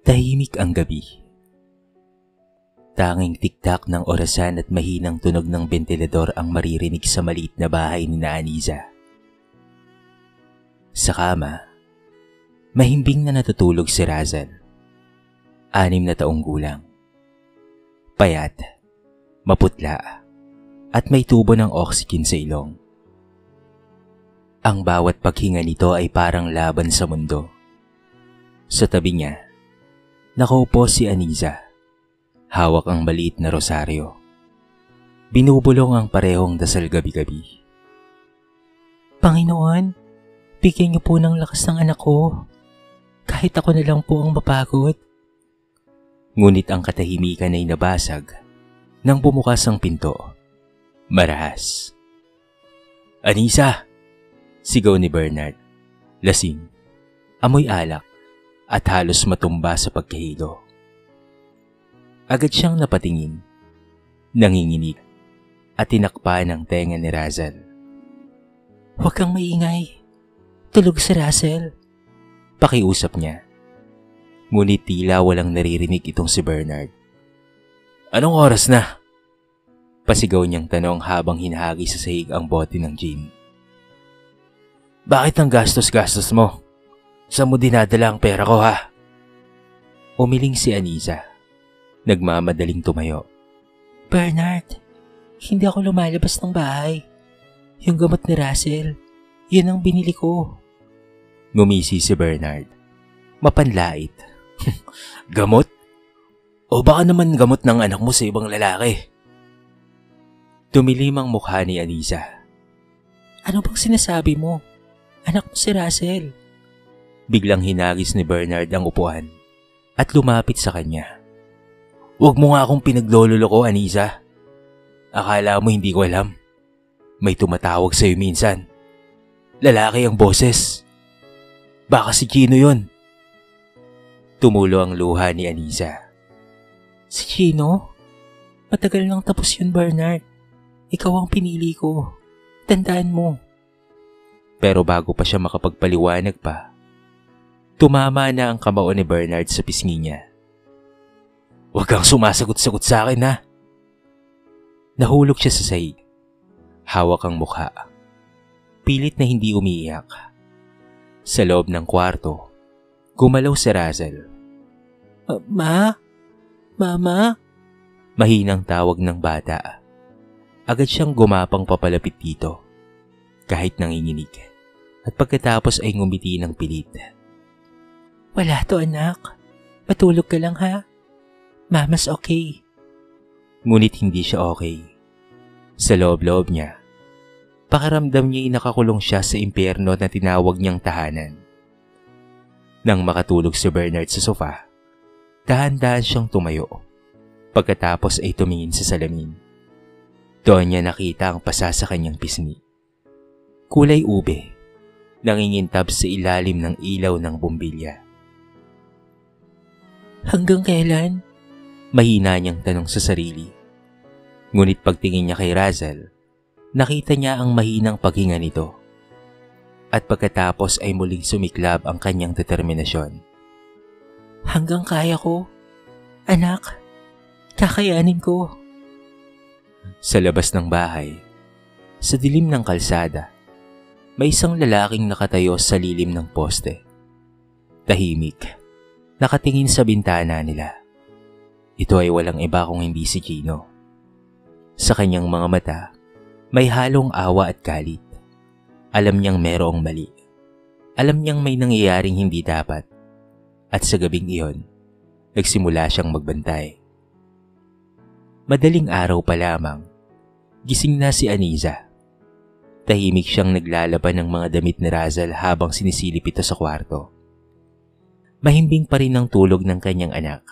Tahimik ang gabi. Tanging tiktak ng orasan at mahinang tunog ng bentilador ang maririnig sa maliit na bahay ni Aniza. Sa kama, mahimbing na natutulog si Razal. 6 na taong gulang. Payat, maputla, at may tubo ng oxygen sa ilong. Ang bawat paghinga nito ay parang laban sa mundo. Sa tabi niya, nakaupo si Aniza. Hawak ang maliit na rosaryo. Binubulong ang parehong dasal gabi-gabi. Panginoon, bigyan niyo po ng lakas ng anak ko. Kahit ako na lang po ang mapagod. Ngunit ang katahimikan ay nabasag nang bumukas ang pinto. Marahas. "Aniza!" Sigaw ni Bernard. Lasing, amoy alak, at halos matumba sa pagkahilo. Agad siyang napatingin, nanginginig, at tinakpan ang tenga ni Razal. "Huwag kang maingay. Tulog si Razal." Pakiusap niya. Ngunit tila walang naririnig itong si Bernard. "Anong oras na?" Pasigaw niyang tanong habang hinahagi sa sahig ang bote ng gin. "Bakit ang gastos-gastos mo? Saan mo dinadala ang pera ko, ha?" Umiling si Aniza. Nagmamadaling tumayo. "Bernard, hindi ako lumalabas ng bahay. Yung gamot ni Razal, yun ang binili ko." Ngumisi si Bernard. Mapanlait. "Gamot? O baka naman gamot ng anak mo sa ibang lalaki?" Tumilim ang mukha ni Aniza. "Ano bang sinasabi mo? Anak mo si Razal." Biglang hinagis ni Bernard ang upuan at lumapit sa kanya. "Huwag mo nga akong pinaglololoko, Aniza. Akala mo hindi ko alam. May tumatawag sa'yo minsan. Lalaki ang boses. Baka si Chino yon." Tumulo ang luha ni Aniza. "Si Chino? Matagal nang tapos yun, Bernard. Ikaw ang pinili ko. Tandaan mo." Pero bago pa siya makapagpaliwanag pa, tumama na ang kamao ni Bernard sa pisngi niya. "Huwag kang sumasagot-sagot sa akin, ha?" Nahulog siya sa sahig. Hawak ang mukha. Pilit na hindi umiiyak. Sa loob ng kwarto, gumalaw si Razal. Mama? Mahinang tawag ng bata. Agad siyang gumapang papalapit dito, kahit nanginginig, at pagkatapos ay ngumiti ng pilit. "Wala to, anak. Matulog ka lang, ha? Mama's okay." Ngunit hindi siya okay. Sa loob-loob niya, pakiramdam niya nakakulong siya sa impyerno na tinawag niyang tahanan. Nang makatulog si Bernard sa sofa, dahan-dahan siyang tumayo. Pagkatapos ay tumingin sa salamin. Doon niya nakita ang pasa sa kanyang pisngi. Kulay ube, nangingintab sa ilalim ng ilaw ng bombilya. "Hanggang kailan?" Mahina niyang tanong sa sarili. Ngunit pagtingin niya kay Razal, nakita niya ang mahinang paghinga nito. At pagkatapos ay muling sumiklab ang kanyang determinasyon. "Hanggang kaya ko. Anak, kakayanin ko." Sa labas ng bahay, sa dilim ng kalsada, may isang lalaking nakatayo sa lilim ng poste. Tahimik, nakatingin sa bintana nila. Ito ay walang iba kung hindi si Chino. Sa kanyang mga mata, may halong awa at galit. Alam niyang merong mali. Alam niyang may nangyayaring hindi dapat. At sa gabing iyon, nagsimula siyang magbantay. Madaling araw pa lamang, gising na si Aniza. Tahimik siyang naglalaban ng mga damit ni Razal habang sinisilip ito sa kwarto. Mahimbing pa rin ang tulog ng kanyang anak.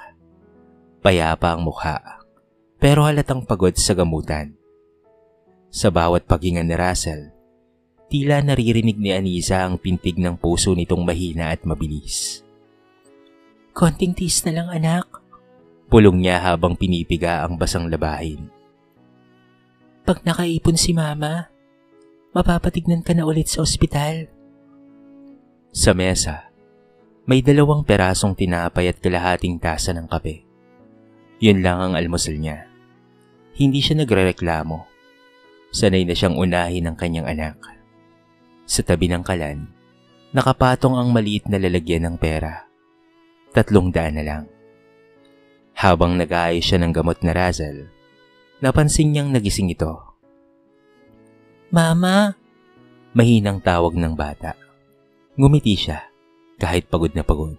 Payapa ang mukha, pero halatang pagod sa gamutan. Sa bawat paghinga ni Razal, tila naririnig ni Aniza ang pintig ng puso nitong mahina at mabilis. "Konting tiis na lang, anak." Pulong niya habang pinipiga ang basang labahin. "Pag nakaipon si Mama, mapapatignan ka na ulit sa ospital." Sa mesa, May 2 perasong tinapay at kalahating tasa ng kape. Yun lang ang almusal niya. Hindi siya nagrereklamo. Sanay na siyang unahin ng kanyang anak. Sa tabi ng kalan, nakapatong ang maliit na lalagyan ng pera. 300 na lang. Habang nag-aayos siya ng gamot na Razel, napansin niyang nagising ito. Mama! Mahinang tawag ng bata. Ngumiti siya, kahit pagod na pagod.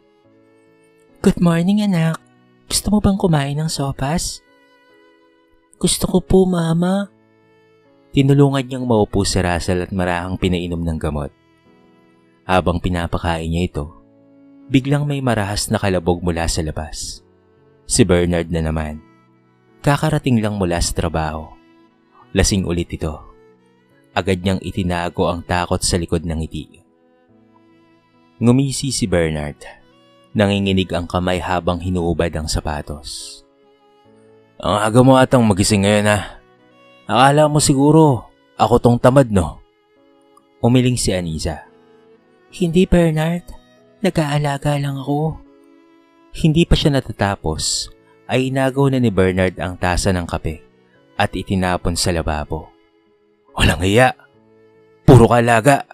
Good morning, anak. Gusto mo bang kumain ng sopas? Gusto ko po, Mama. Tinulungan niyang maupo si Razel at marahang pinainom ng gamot. Habang pinapakain niya ito, biglang may marahas na kalabog mula sa labas. Si Bernard na naman. Kakarating lang mula sa trabaho. Lasing ulit ito. Agad niyang itinago ang takot sa likod ng ngiti. Ngumisi si Bernard. Nanginginig ang kamay habang hinuubad ang sapatos. Ang aga mo atang magising ngayon ha. Akala mo siguro ako tong tamad no? Umiling si Aniza. Hindi, Bernard. Nag-aalaga lang ako. Hindi pa siya natatapos ay inagaw na ni Bernard ang tasa ng kape at itinapon sa lababo. Walang hiya. Puro kalaga.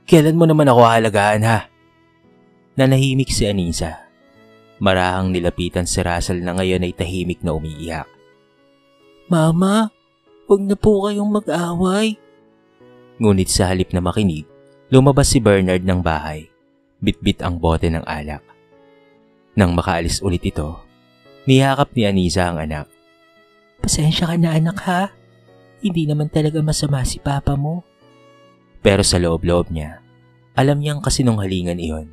Kailan mo naman ako halagaan ha? Nanahimik si Aniza. Marahang nilapitan si Razel na ngayon ay tahimik na umiiyak. Mama, huwag na po kayong mag-away. Ngunit sa halip na makinig, lumabas si Bernard ng bahay. Bitbit ang bote ng alak. Nang makaalis ulit ito, niyakap ni Aniza ang anak. Pasensya ka na, anak ha. Hindi naman talaga masama si papa mo. Pero sa loob-loob niya, alam niyang kasinunghalingan iyon.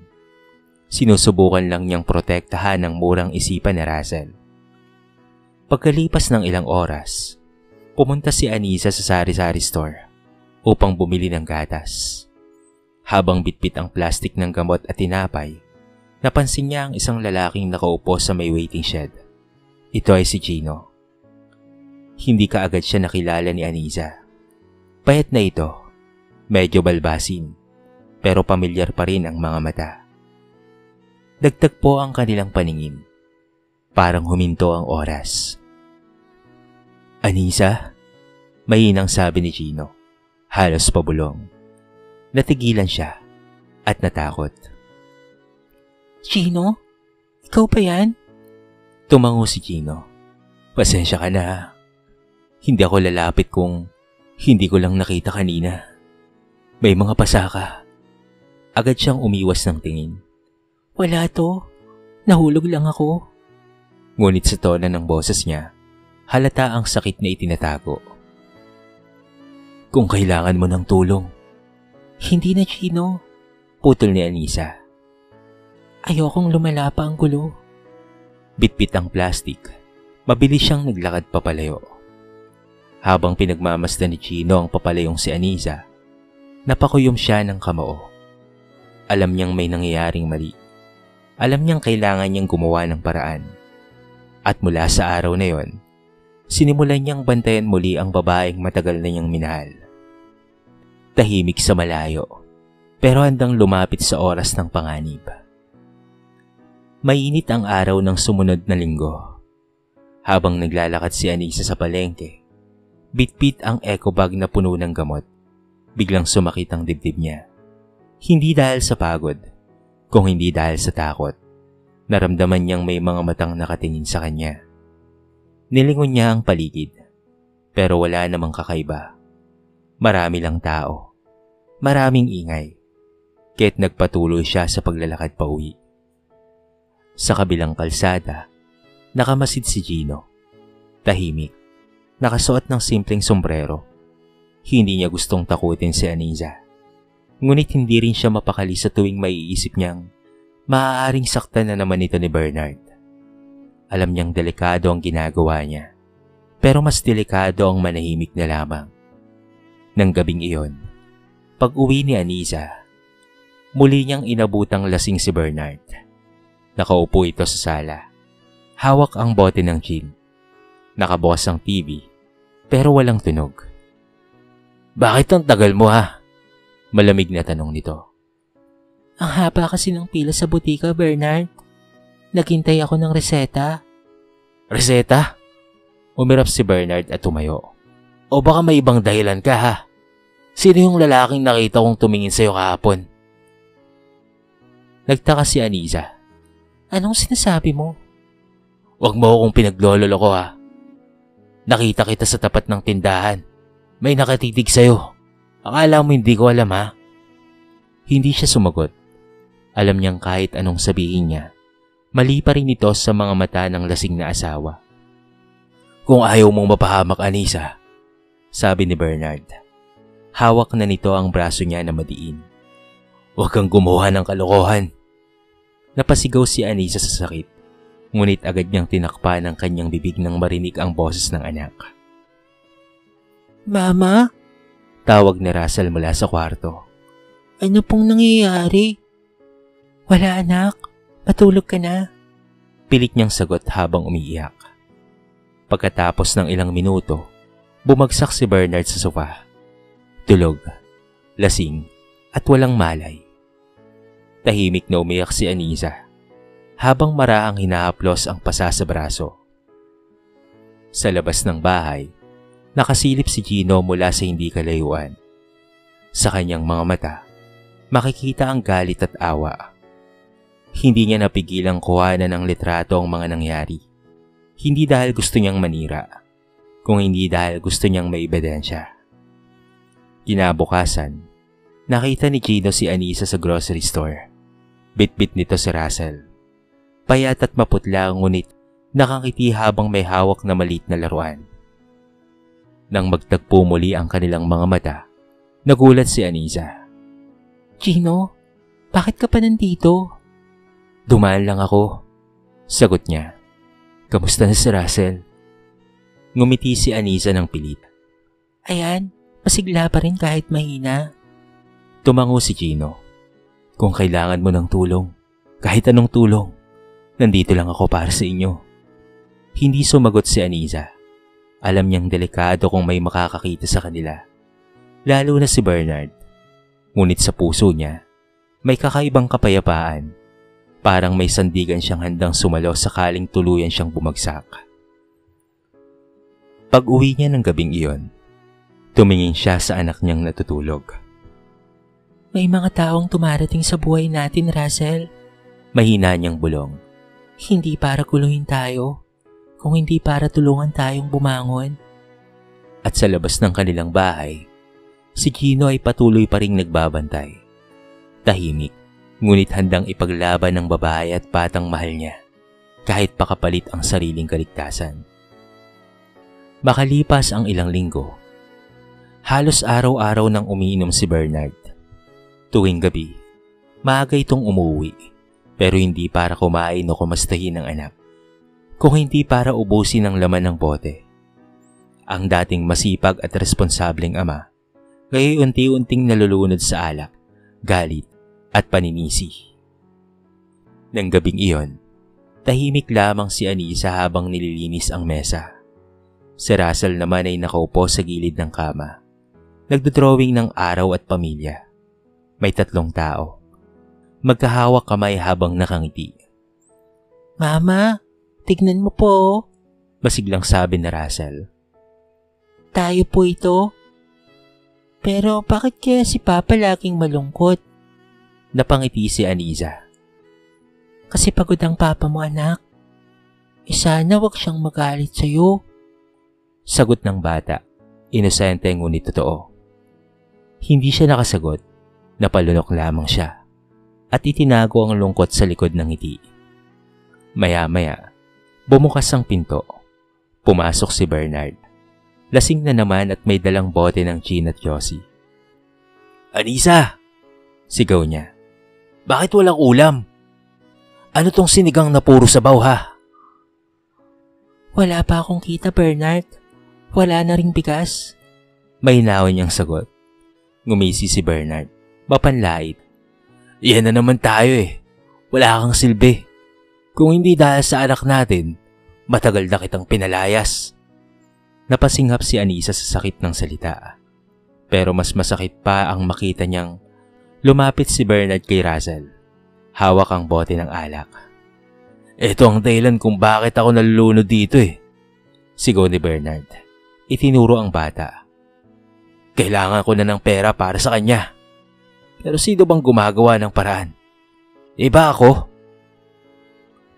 Sinusubukan lang niyang protektahan ang murang isipan ni Razel. Pagkalipas ng ilang oras, pumunta si Aniza sa sari-sari store upang bumili ng gatas. Habang bitbit ang plastik ng gamot at tinapay, napansin niya ang isang lalaking nakaupo sa may waiting shed. Ito ay si Gino. Hindi kaagad siya nakilala ni Aniza. Payat na ito, medyo balbasin, pero pamilyar pa rin ang mga mata. Dagdag po ang kanilang paningin. Parang huminto ang oras. Aniza? Mahinang sabi ni Gino. Halos pabulong. Natigilan siya at natakot. Gino? Ikaw pa yan? Tumango si Gino. Pasensya ka na. Hindi ako lalapit kung hindi ko lang nakita kanina. May mga pasaka. Agad siyang umiwas ng tingin. Wala to. Nahulog lang ako. Ngunit sa tono ng boses niya, halata ang sakit na itinatago. Kung kailangan mo ng tulong. Hindi na, Gino. Putol ni Aniza. Ayokong lumala pa ang gulo. Bitbit ang plastik. Mabilis siyang naglakad papalayo. Habang pinagmamasdan ni Gino ang papalayong si Aniza, napakuyom siya ng kamao. Alam niyang may nangyayaring mali. Alam niyang kailangan niyang gumawa ng paraan. At mula sa araw na yon, sinimulan niyang bantayan muli ang babaeng matagal na niyang minahal. Tahimik sa malayo, pero handang lumapit sa oras ng panganib. Mainit ang araw ng sumunod na linggo. Habang naglalakad si Aniza sa palengke, bitbit ang eco bag na puno ng gamot. Biglang sumakit ang dibdib niya. Hindi dahil sa pagod, kung hindi dahil sa takot. Naramdaman niyang may mga matang nakatingin sa kanya. Nilingon niya ang paligid, pero wala namang kakaiba. Marami lang tao. Maraming ingay. Kaya't nagpatuloy siya sa paglalakad pauwi. Sa kabilang kalsada, nakamasid si Gino. Tahimik, nakasuot ng simpleng sombrero. Hindi niya gustong takutin si Aniza. Ngunit hindi rin siya mapakali sa tuwing maiisip niyang maaaring saktan na naman ito ni Bernard. Alam niyang delikado ang ginagawa niya, pero mas delikado ang manahimik na lamang. Nang gabing iyon, pag-uwi ni Aniza, muli niyang inabutang lasing si Bernard. Nakaupo ito sa sala. Hawak ang bote ng gin. Nakabukas ang TV, pero walang tunog. Bakit ang tagal mo ha? Malamig na tanong nito. Ang haba kasi ng pila sa butika, Bernard. Naghintay ako ng reseta. Reseta? Umirap si Bernard at tumayo. O baka may ibang dahilan ka ha? Sino yung lalaking nakita kong tumingin sa'yo kahapon? Nagtaka si Anisa. Anong sinasabi mo? Huwag mo akong pinaglololoko ha. Nakita kita sa tapat ng tindahan. May nakatitig sa'yo. Akala mo hindi ko alam ha? Hindi siya sumagot. Alam niyang kahit anong sabihin niya, mali pa rin ito sa mga mata ng lasing na asawa. Kung ayaw mong mapahamak, Anisa, sabi ni Bernard. Hawak na nito ang braso niya na madiin. Huwag kang gumawa ng kalokohan. Napasigaw si Anisa sa sakit, ngunit agad niyang tinakpan ang kanyang bibig nang marinig ang boses ng anak. Mama? Tawag ni Russell mula sa kwarto. Ano pong nangyayari? Wala anak, matulog ka na. Pilit niyang sagot habang umiiyak. Pagkatapos ng ilang minuto, bumagsak si Bernard sa sofa. Tulog, lasing, at walang malay. Tahimik na umiyak si Anisa, habang marahang hinahaplos ang pasa sa braso. Sa labas ng bahay, nakasilip si Gino mula sa hindi kalayuan. Sa kanyang mga mata, makikita ang galit at awa. Hindi niya napigilang kuhanan ng litrato ang mga nangyari. Hindi dahil gusto niyang manira, kung hindi dahil gusto niyang may ebidensya. Kinabukasan, nakita ni Gino si Anisa sa grocery store. Bit-bit nito si Russell. Payat at maputla ngunit nakangiti habang may hawak na maliit na laruan. Nang magtagpo muli ang kanilang mga mata, nagulat si Anisa. Gino, bakit ka pa nandito? Dumaan lang ako, sagot niya. Kamusta na si Russell? Ngumiti si Anisa ng pilit. Ayan, masigla pa rin kahit mahina. Tumango si Gino. Kung kailangan mo ng tulong, kahit anong tulong, nandito lang ako para sa inyo. Hindi sumagot si Anisa. Alam niyang delikado kung may makakakita sa kanila. Lalo na si Bernard. Ngunit sa puso niya, may kakaibang kapayapaan. Parang may sandigan siyang handang sumalo sakaling tuluyan siyang bumagsak. Pag-uwi niya ng gabing iyon, tumingin siya sa anak niyang natutulog. May mga taong tumarating sa buhay natin, Russell. Mahina niyang bulong. Hindi para guluhin tayo, kung hindi para tulungan tayong bumangon. At sa labas ng kanilang bahay, si Gino ay patuloy pa ring nagbabantay. Tahimik, ngunit handang ipaglaban ng babae at batang mahal niya, kahit pakapalit ang sariling kaligtasan. Makalipas ang ilang linggo, halos araw-araw nang umiinom si Bernard. Tuwing gabi, maaga itong umuwi, pero hindi para kumain o kumastahin ang anak, kung hindi para ubusin ang laman ng bote. Ang dating masipag at responsableng ama, ngayon unti-unting nalulunod sa alak, galit at paninisi. Nang gabing iyon, tahimik lamang si Anisa habang nililinis ang mesa. Si Russell naman ay nakaupo sa gilid ng kama, nagdodrawing ng araw at pamilya. May 3 tao. Magkahawak kamay habang nakangiti. Mama, tignan mo po. Masiglang sabi ni Russell. Tayo po ito. Pero bakit kaya si Papa laging malungkot? Napangiti si Anisa. Kasi pagod ang papa mo, anak. Sana wag siyang magalit sa'yo. Sagot ng bata, inosente ngunit totoo. Hindi siya nakasagot, napalunok lamang siya at itinago ang lungkot sa likod ng ngiti. Maya-maya, bumukas ang pinto. Pumasok si Bernard. Lasing na naman at may dalang bote ng gin at yosi. Anisa! Sigaw niya. Bakit walang ulam? Ano tong sinigang na puro sabaw ha? Wala pa akong kita, Bernard. Wala na ring bigas. May hinawan niyang sagot. Ngumisi si Bernard. Mapanlait. Yan na naman tayo eh. Wala kang silbi. Kung hindi dahil sa anak natin, matagal na kitang pinalayas. Napasinghap si Anisa sa sakit ng salita. Pero mas masakit pa ang makita niyang Lumapit si Bernard kay Russell. Hawak ang bote ng alak. Ito ang dahilan kung bakit ako nalulunod dito eh. Sigaw ni Bernard. Itinuro ang bata. Kailangan ko na ng pera para sa kanya. Pero sino bang gumagawa ng paraan? Iba ako.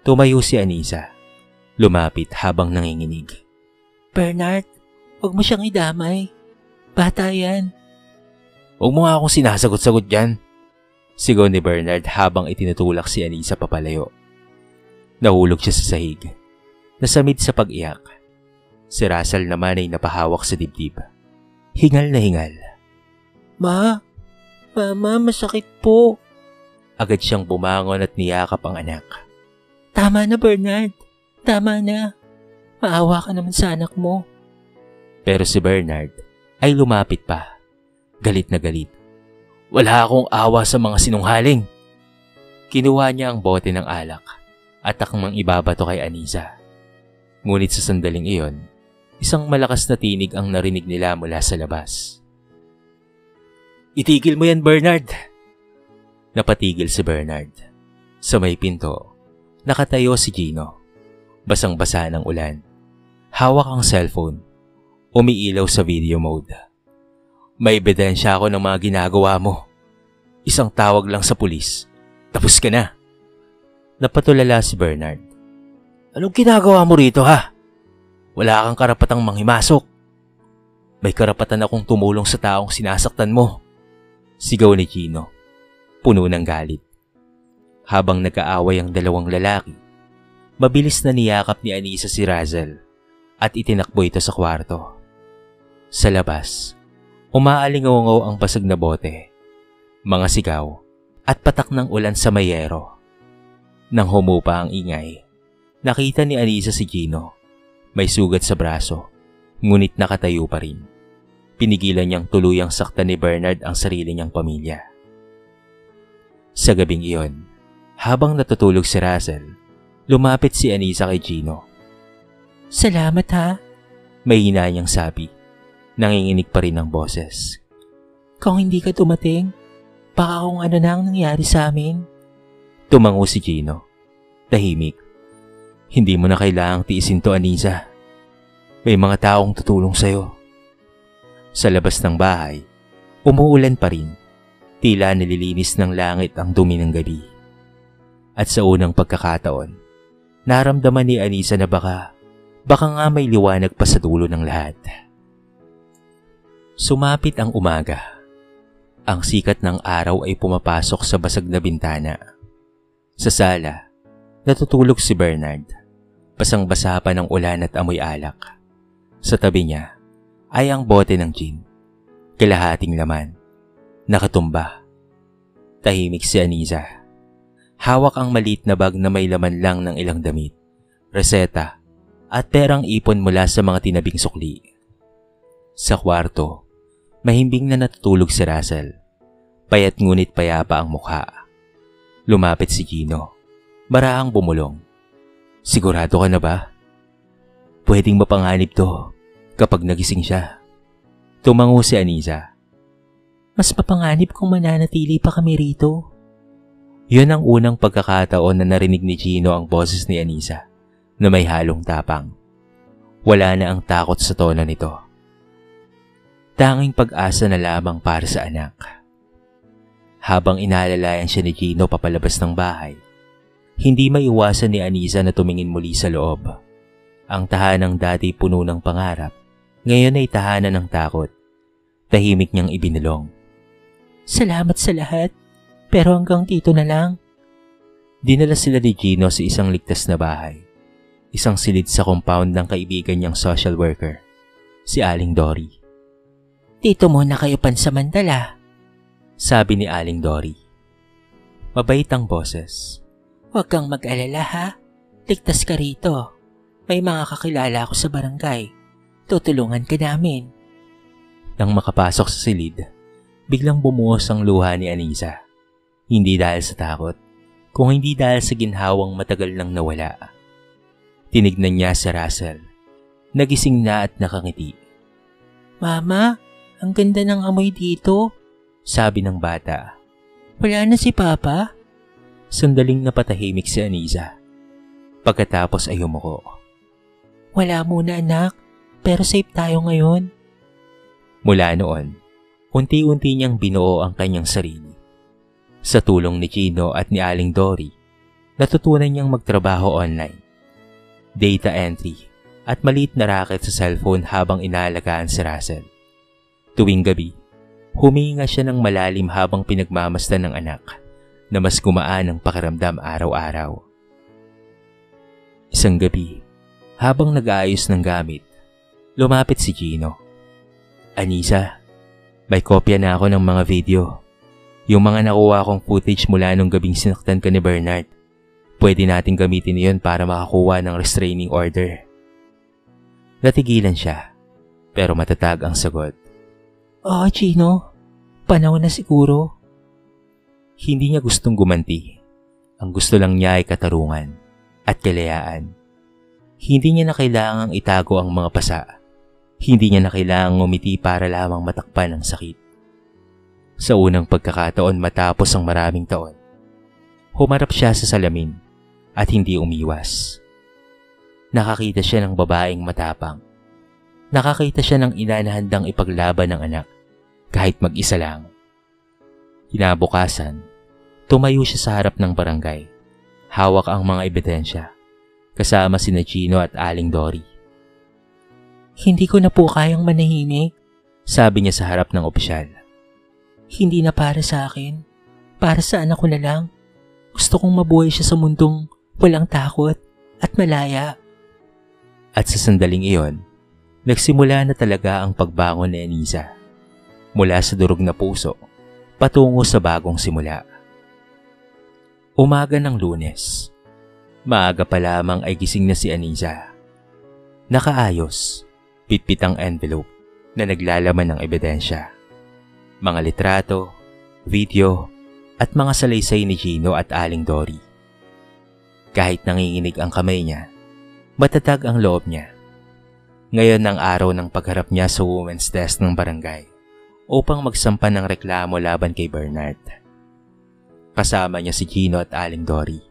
Tumayo si Anisa. Lumapit habang nanginginig. Bernard, huwag mo siyang idamay. Bata yan. Huwag mo nga akong sinasagot-sagot dyan. Sigaw ni Bernard habang itinutulak si Anisa papalayo. Nahulog siya sa sahig. Nasamid sa pag-iyak. Si Russell naman ay napahawak sa dibdib. Hingal na hingal. Mama, masakit po. Agad siyang bumangon at niyakap ang anak. Tama na, Bernard. Tama na. Maawa ka naman sa anak mo. Pero si Bernard ay lumapit pa. Galit na galit. Wala akong awa sa mga sinunghaling. Kinuha niya ang bote ng alak at akmang ibabato kay Anisa. Ngunit sa sandaling iyon, isang malakas na tinig ang narinig nila mula sa labas. Itigil mo yan, Bernard! Napatigil si Bernard. Sa may pinto, nakatayo si Gino. Basang-basa ng ulan. Hawak ang cellphone. Umiilaw sa video mode. May ebidensya ako ng mga ginagawa mo. Isang tawag lang sa pulis. Tapos ka na. Napatulala si Bernard. Anong ginagawa mo rito ha? Wala kang karapatang manghimasok. May karapatan akong tumulong sa taong sinasaktan mo. Sigaw ni Gino. Puno ng galit. Habang nag-aaway ang dalawang lalaki, mabilis na niyakap ni Anisa si Russell at itinakbo ito sa kwarto. Sa labas, umaalingaw ang basag na bote, mga sigaw at patak ng ulan sa mayero. Nang humupa ang ingay, nakita ni Anisa si Gino. May sugat sa braso, ngunit nakatayo pa rin. Pinigilan niyang tuluyang saktan ni Bernard ang sarili niyang pamilya. Sa gabing iyon, habang natutulog si Russell, lumapit si Anisa kay Gino. Salamat ha. May hina niyang sabi. Nanginginig pa rin ang boses. Kung hindi ka dumating, baka kung ano na ang nangyari sa amin. Tumango si Gino. Tahimik. Hindi mo na kailangang tiisin to, Anisa. May mga taong tutulong sa'yo. Sa labas ng bahay, umuulan pa rin. Tila nililinis ng langit ang dumi ng gabi. At sa unang pagkakataon, naramdaman ni Anisa na baka nga may liwanag pa sa dulo ng lahat. Sumapit ang umaga. Ang sikat ng araw ay pumapasok sa basag na bintana. Sa sala, natutulog si Bernard. Basang-basa pa ng ulan at amoy alak. Sa tabi niya ay ang bote ng gin. Kalahating laman. Nakatumba. Tahimik si Anisa. Hawak ang maliit na bag na may laman lang ng ilang damit, reseta, at perang ipon mula sa mga tinabing sukli. Sa kwarto, mahimbing na natutulog si Russell. Payat ngunit payapa ang mukha. Lumapit si Gino. Marahang bumulong. Sigurado ka na ba? Pwedeng mapanganib to kapag nagising siya. Tumango si Anisa. Mas mapanganib kung mananatili pa kami rito. Yun ang unang pagkakataon na narinig ni Gino ang boses ni Anisa na may halong tapang. Wala na ang takot sa tono nito. Tanging pag-asa na lamang para sa anak. Habang inaalalayan siya ni Gino papalabas ng bahay, hindi maiwasan ni Anisa na tumingin muli sa loob. Ang tahanang dati puno ng pangarap, ngayon ay tahanan ng takot. Tahimik niyang ibinulong. Salamat sa lahat, pero hanggang dito na lang. Dinala sila ni Gino sa isang ligtas na bahay. Isang silid sa compound ng kaibigan niyang social worker, si Aling Dory. Dito muna kayo pansamantala, sabi ni Aling Dory. Mabait ang boses. Huwag kang mag-alala ha, ligtas ka rito. May mga kakilala ako sa barangay. Tutulungan ka namin. Nang makapasok sa silid, biglang bumuhos ang luha ni Anisa. Hindi dahil sa takot, kung hindi dahil sa ginhawang matagal nang nawala. Tinignan niya si Russell. Nagising na at nakangiti. Mama, ang ganda ng amoy dito, sabi ng bata. Wala na si Papa? Sandaling napatahimik si Aniza. Pagkatapos ay yumuko. Wala muna anak, pero safe tayo ngayon. Mula noon, unti-unti niyang binuo ang kanyang sarili. Sa tulong ni Gino at ni Aling Dory, natutunan niyang magtrabaho online. Data entry at maliit na racket sa cellphone habang inaalagaan si Russell. Tuwing gabi, humihinga siya ng malalim habang pinagmamasdan ng anak na mas gumaan ang pakiramdam araw-araw. Isang gabi, habang nag-aayos ng gamit, lumapit si Gino. Aniza, may kopya na ako ng mga video. Yung mga nakuha kong footage mula nung gabing sinaktan ka ni Bernard. Pwede natin gamitin iyon para makakuha ng restraining order. Natigilan siya, pero matatag ang sagot. Gino. Panahon na siguro. Hindi niya gustong gumanti. Ang gusto lang niya ay katarungan at kalayaan. Hindi niya na kailangang itago ang mga pasa. Hindi niya na kailangang umiti para lamang matakpan ang sakit. Sa unang pagkakataon matapos ang maraming taon, humarap siya sa salamin at hindi umiwas. Nakakita siya ng babaeng matapang. Nakakita siya ng ina na handang ipaglaban ng anak kahit mag-isa lang. Kinabukasan, tumayo siya sa harap ng barangay. Hawak ang mga ebidensya, kasama sina Gino at Aling Dory. Hindi ko na po kayang manahimik, sabi niya sa harap ng opisyal. Hindi na para sa akin. Para sa anak ko na lang. Gusto kong mabuhay siya sa mundong walang takot at malaya. At sa sandaling iyon, nagsimula na talaga ang pagbangon ni Aniza. Mula sa durog na puso, patungo sa bagong simula. Umaga ng Lunes. Maaga pa lamang ay gising na si Aniza. Nakaayos, pitpit ang envelope na naglalaman ng ebidensya. Mga litrato, video, at mga salaysay ni Gino at Aling Dory. Kahit nanginginig ang kamay niya, matatag ang loob niya. Ngayon ang araw ng pagharap niya sa women's desk ng barangay upang magsampa ng reklamo laban kay Bernard. Kasama niya si Gino at Aling Dory.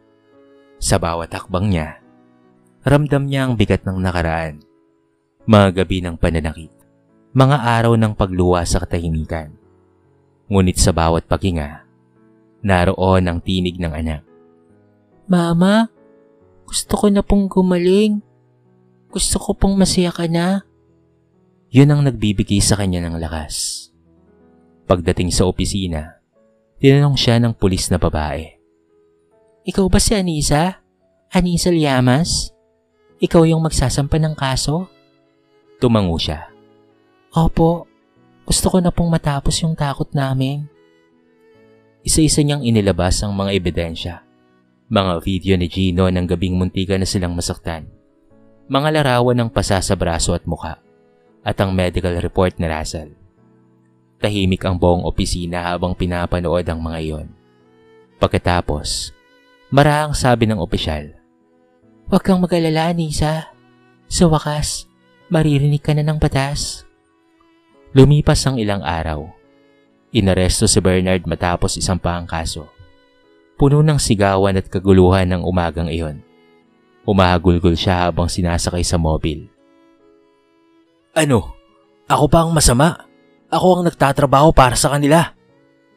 Sa bawat hakbang niya, ramdam niya ang bigat ng nakaraan. Mga gabi ng pananakit, mga araw ng pagluwa sa katahimikan. Ngunit sa bawat paghinga, naroon ang tinig ng anak. Mama, gusto ko na pong gumaling. Gusto ko pong masaya ka na. Yun ang nagbibigay sa kanya ng lakas. Pagdating sa opisina, tinanong siya ng pulis na babae. Ikaw ba si Aniza? Aniza Llamas? Ikaw yung magsasampa ng kaso? Tumango siya. Opo. Gusto ko na pong matapos yung takot namin. Isa-isa niyang inilabas ang mga ebidensya. Mga video ni Gino ng gabing muntika na silang masaktan. Mga larawan ng pasa sa braso at mukha. At ang medical report ni Russell. Tahimik ang buong opisina habang pinapanood ang mga iyon. Pagkatapos, marahang sabi ng opisyal. Huwag kang mag-alala, Aniza. Sa wakas, maririnig ka na ng batas. Lumipas ang ilang araw. Inaresto si Bernard matapos isampa ang kaso. Puno ng sigawan at kaguluhan ng umagang iyon. Umahagulgol siya habang sinasakay sa mobil. Ano? Ako pa ang masama? Ako ang nagtatrabaho para sa kanila?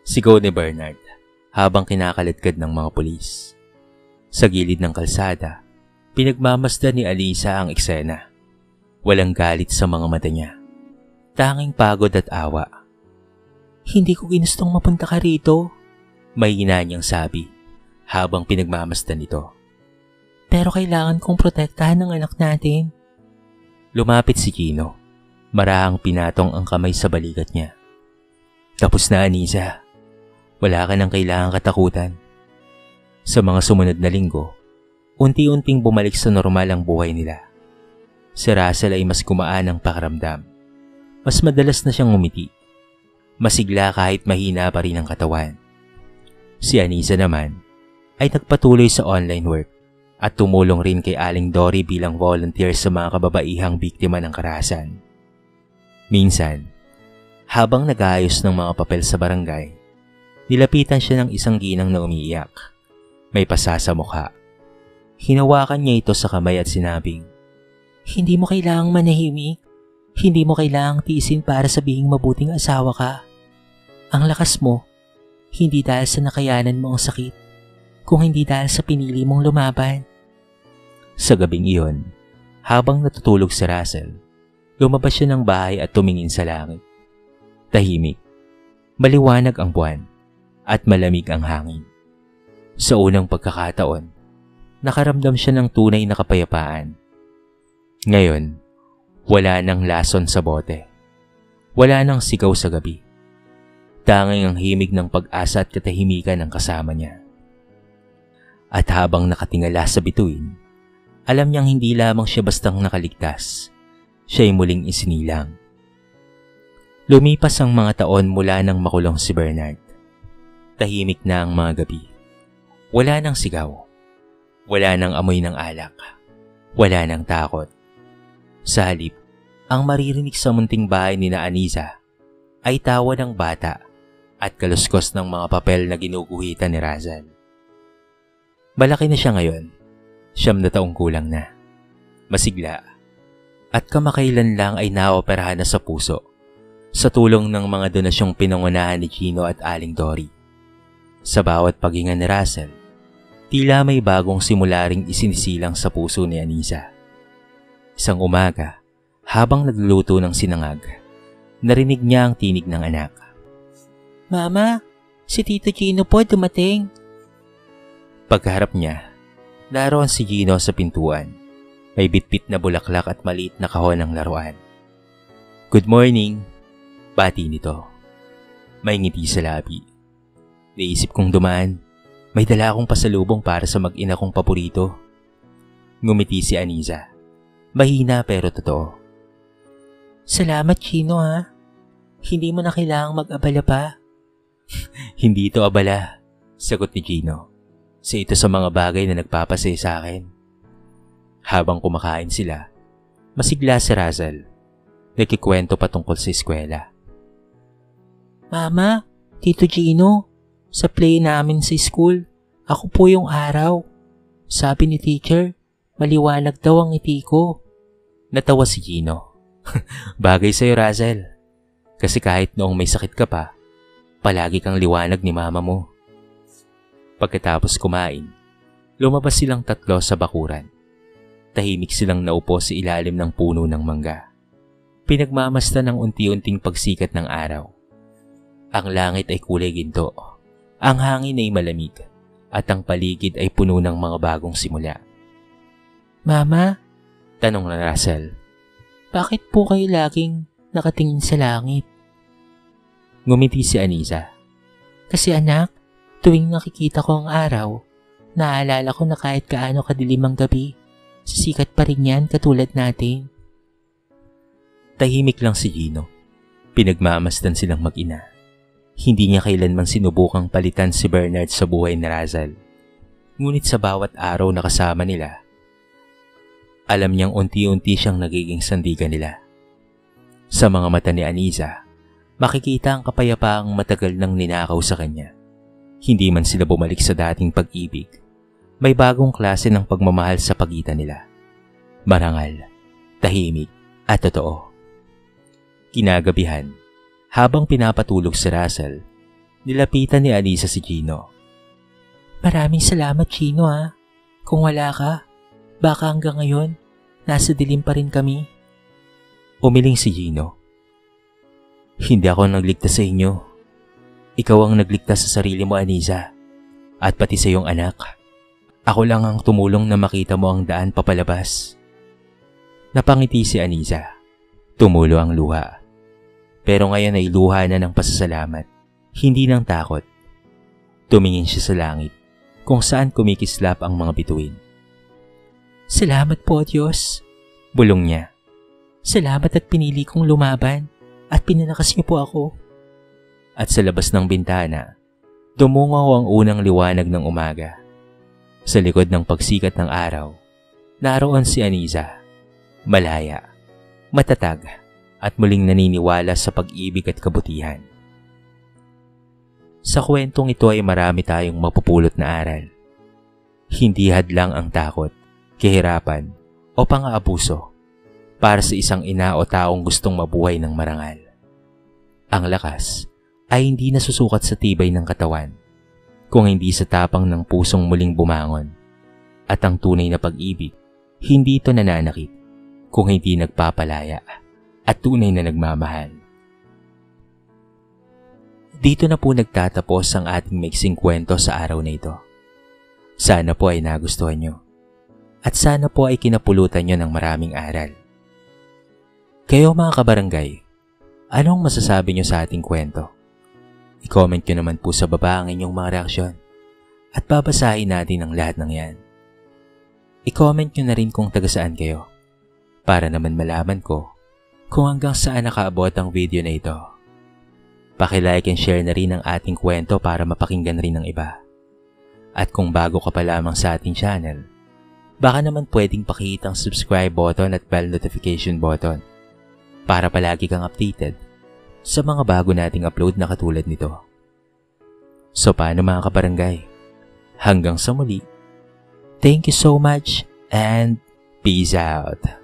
Sigaw ni Bernard habang kinakaladkad ng mga pulis. Sa gilid ng kalsada, pinagmamasdan ni Aniza ang eksena. Walang galit sa mga mata niya. Tanging pagod at awa. Hindi ko ginustong mapunta ka rito, mahina niyang sabi habang pinagmamasdan ito. Pero kailangan kong protektahan ang anak natin. Lumapit si Gino. Marahang pinatong ang kamay sa balikat niya. Tapos na, Aniza. Wala ka nang kailangang katakutan. Sa mga sumunod na linggo, unti-unting bumalik sa normal ang buhay nila. Si Russell ay mas gumaan ang pakiramdam. Mas madalas na siyang ngumiti. Masigla kahit mahina pa rin ang katawan. Si Aniza naman ay nagpatuloy sa online work at tumulong rin kay Aling Dory bilang volunteer sa mga kababaihang biktima ng karahasan. Minsan, habang nag-aayos ng mga papel sa barangay, Nilapitan siya ng isang ginang na umiiyak. May pasa sa mukha. Hinawakan niya ito sa kamay at sinabing, Hindi mo kailangang manahimik. Hindi mo kailangang tiisin para sabihing mabuting asawa ka. Ang lakas mo, hindi dahil sa nakayanan mo ang sakit, kung hindi dahil sa pinili mong lumaban. Sa gabing iyon, habang natutulog si Russell, lumabas siya ng bahay at tumingin sa langit. Tahimik, maliwanag ang buwan, at malamig ang hangin. Sa unang pagkakataon, nakaramdam siya ng tunay na kapayapaan. Ngayon, wala nang lason sa bote. Wala nang sigaw sa gabi. Tanging ang himig ng pag-asa at katahimikan ng kasama niya. At habang nakatingala sa bituin, alam niyang hindi lamang siya bastang nakaligtas. Siya'y muling isinilang. Lumipas ang mga taon mula nang makulong si Bernard. Tahimik na ang mga gabi. Wala nang sigaw. Wala nang amoy ng alak. Wala nang takot. Sa halip, ang maririnig sa munting bahay ni na Aniza ay tawa ng bata at kaluskos ng mga papel na ginuguhitan ni Russell. Malaki na siya ngayon, 9 na taong kulang na. Masigla, at kamakailan lang ay naoperahan na sa puso sa tulong ng mga donasyong pinangunahan ni Gino at Aling Dory. Sa bawat paghinga ni Russell, tila may bagong simula ring isinisilang sa puso ni Aniza. Isang umaga, habang nagluluto ng sinangag, narinig niya ang tinig ng anak. Mama, si Tito Gino po dumating. Pagkaharap niya, naroon si Gino sa pintuan. May bitbit na bulaklak at maliit na kahon ng laruan. Good morning, bati nito. May ngiti sa labi. Naisip kong dumaan, may dala akong pasalubong para sa mag-ina kong paborito. Ngumiti si Aniza. Mahina pero totoo. Salamat, Gino ha. Hindi mo na kailangang mag-abala pa. Hindi ito abala, sagot ni Gino. Sa ito sa mga bagay na nagpapasaya sa akin. Habang kumakain sila, masigla si Russell. Nagkikwento patungkol sa eskwela. Mama, Tito Gino, sa play namin sa school, ako po yung araw. Sabi ni teacher, maliwanag daw ang ngiti ko. Natawa si Gino. Bagay sa'yo, Russell. Kasi kahit noong may sakit ka pa, palagi kang liwanag ni mama mo. Pagkatapos kumain, lumabas silang tatlo sa bakuran. Tahimik silang naupo sa ilalim ng puno ng mangga. Pinagmamasdan ng unti-unting pagsikat ng araw. Ang langit ay kulay ginto, ang hangin ay malamig, at ang paligid ay puno ng mga bagong simula. Mama, tanong na Russell, bakit po kayo laging nakatingin sa langit? Ngumiti si Aniza. Kasi anak, tuwing nakikita ko ang araw, naaalala ko na kahit kaano kadilim ang gabi, sisikat pa rin yan katulad natin. Tahimik lang si Gino. Pinagmamasdan silang mag-ina. Hindi niya kailanman sinubukang palitan si Bernard sa buhay ni Russell. Ngunit sa bawat araw na kasama nila, alam niyang unti-unti siyang nagiging sandigan nila. Sa mga mata ni Aniza, makikita ang kapayapaang matagal nang ninakaw sa kanya. Hindi man sila bumalik sa dating pag-ibig, may bagong klase ng pagmamahal sa pagitan nila. Marangal, tahimik, at totoo. Kinagabihan, habang pinapatulog si Russell, nilapitan ni Aniza si Gino. Maraming salamat, Gino ha. Kung wala ka, baka hanggang ngayon, nasa dilim pa rin kami. Umiling si Gino. Hindi ako nagligtas sa inyo. Ikaw ang nagligtas sa sarili mo, Aniza. At pati sa iyong anak. Ako lang ang tumulong na makita mo ang daan papalabas. Napangiti si Aniza. Tumulo ang luha. Pero ngayon ay luha na ng pasasalamat, hindi ng takot. Tumingin siya sa langit, kung saan kumikislap ang mga bituin. Salamat po, Diyos. Bulong niya. Salamat at pinili kong lumaban at pinalakas niyo po ako. At sa labas ng bintana, dumungaw ang unang liwanag ng umaga. Sa likod ng pagsikat ng araw, naroon si Aniza. Malaya, matatag, at muling naniniwala sa pag-ibig at kabutihan. Sa kwentong ito ay marami tayong mapupulot na aral. Hindi hadlang ang takot, kahirapan o pang-aabuso para sa isang ina o taong gustong mabuhay ng marangal. Ang lakas ay hindi nasusukat sa tibay ng katawan, kung hindi sa tapang ng pusong muling bumangon. At ang tunay na pag-ibig, hindi ito nananakit, kung hindi nagpapalaya at tunay na nagmamahal. Dito na po nagtatapos ang ating maiksing kwento sa araw na ito. Sana po ay nagustuhan nyo. At sana po ay kinapulutan nyo ng maraming aral. Kayo mga kabarangay, anong masasabi nyo sa ating kwento? I-comment nyo naman po sa baba ang inyong mga reaksyon. At babasahin natin ang lahat ng yan. I-comment nyo na rin kung taga saan kayo. Para naman malaman ko kung hanggang saan nakaabot ang video na ito. Paki-like and share na rin ang ating kwento para mapakinggan rin ng iba. At kung bago ka pa lamang sa ating channel, baka naman pwedeng pakihit ang subscribe button at bell notification button para palagi kang updated sa mga bago nating upload na katulad nito. So paano mga kabarangay? Hanggang sa muli. Thank you so much and peace out.